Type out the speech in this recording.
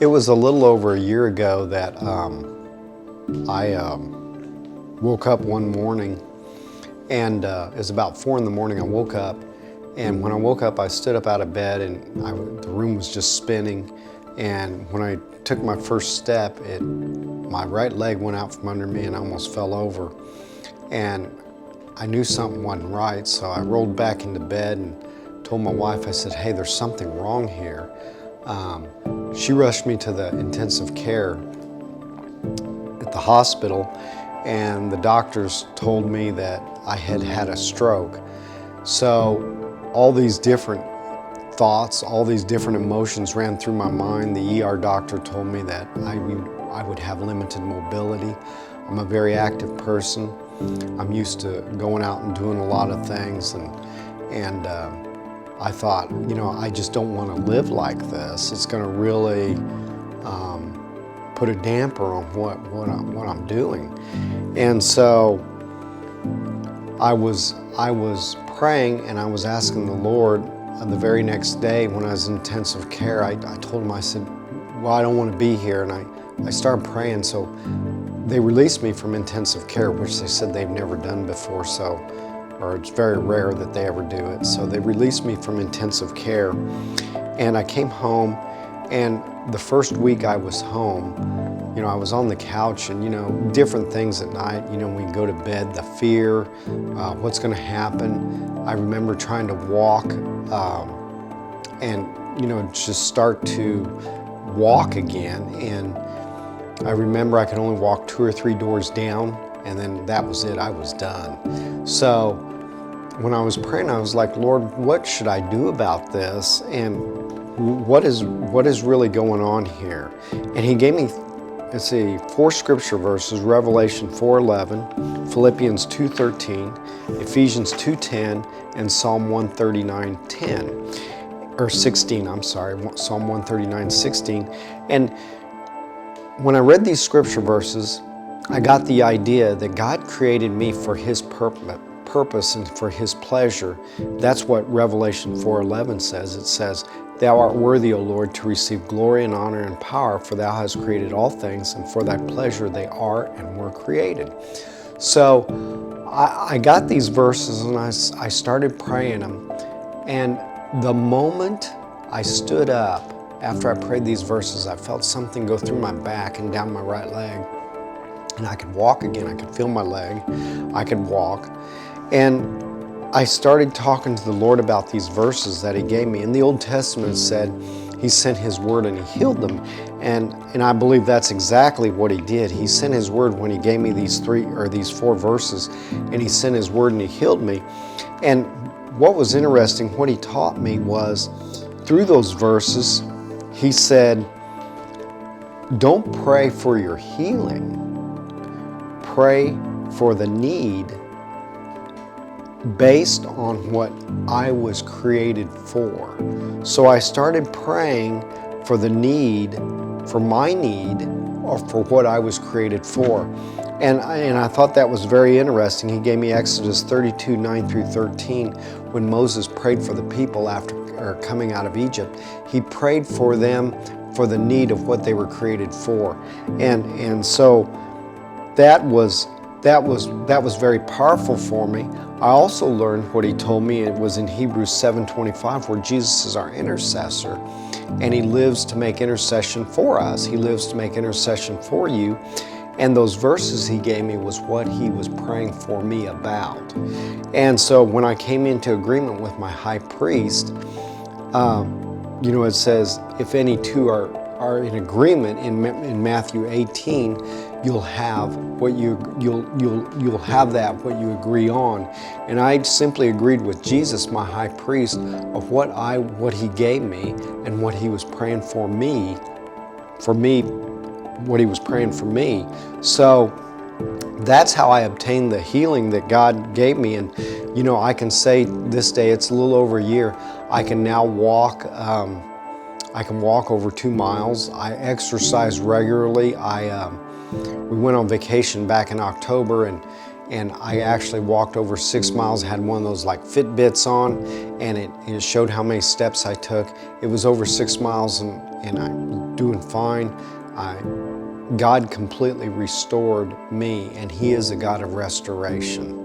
It was a little over a year ago that I woke up one morning, and it was about 4 in the morning. I woke up, and when I woke up, I stood up out of bed, and the room was just spinning. And when I took my first step, my right leg went out from under me, and I almost fell over. And I knew something wasn't right, so I rolled back into bed and told my wife, I said, "Hey, there's something wrong here." She rushed me to the intensive care at the hospital, and the doctors told me that I had had a stroke. So all these different thoughts, all these different emotions ran through my mind. The ER doctor told me that I would have limited mobility. I'm a very active person. I'm used to going out and doing a lot of things, and I thought, I just don't want to live like this. It's going to really put a damper on what I'm doing. And so I was praying, and I was asking the Lord. The very next day when I was in intensive care, I told him, I said, well, I don't want to be here. And I started praying. So they released me from intensive care, which they said they've never done before. Or it's very rare that they ever do it. So they released me from intensive care, and I came home, and the first week I was home, I was on the couch, and different things at night, when we go to bed, the fear, what's gonna happen. I remember trying to walk and just start to walk again, and I remember I could only walk 2 or 3 doors down, and then that was it, I was done. So when I was praying, I was like, Lord, what should I do about this? And what is really going on here? And he gave me, 4 scripture verses: Revelation 4:11, Philippians 2:13, Ephesians 2:10, and Psalm 139:10, or 16, I'm sorry, Psalm 139:16. And when I read these scripture verses, I got the idea that God created me for His purpose and for His pleasure. That's what Revelation 4:11 says. It says, "Thou art worthy, O Lord, to receive glory and honor and power, for Thou hast created all things, and for Thy pleasure they are and were created." So I got these verses, and I started praying them. And the moment I stood up, after I prayed these verses, I felt something go through my back and down my right leg. And I could walk again. I could feel my leg. I could walk. And I started talking to the Lord about these verses that He gave me. In the Old Testament, it said He sent His word and He healed them. And I believe that's exactly what He did. He sent His word when He gave me these 4 verses, and He sent His word and He healed me. And what was interesting, what He taught me was, through those verses, He said, don't pray for your healing. Pray for the need based on what I was created for. So I started praying for the need, for my need, or for what I was created for. And I thought that was very interesting. He gave me Exodus 32:9-13, when Moses prayed for the people after coming out of Egypt. He prayed for them for the need of what they were created for. And so that was very powerful for me. I also learned what He told me. It was in Hebrews 7:25, where Jesus is our intercessor, and He lives to make intercession for us. He lives to make intercession for you. And those verses He gave me was what He was praying for me about. And so when I came into agreement with my high priest, it says, if any two are in agreement in Matthew 18, you'll have what you'll have that what you agree on. And I simply agreed with Jesus, my high priest, of what He gave me and what He was praying for me, what He was praying for me. So that's how I obtained the healing that God gave me. And I can say this day, it's a little over a year, I can now walk. I can walk over 2 miles. I exercise regularly. We went on vacation back in October, and and I actually walked over 6 miles, had one of those like Fitbits on, and it showed how many steps I took. It was over 6 miles, and I'm doing fine. God completely restored me, and He is a God of restoration.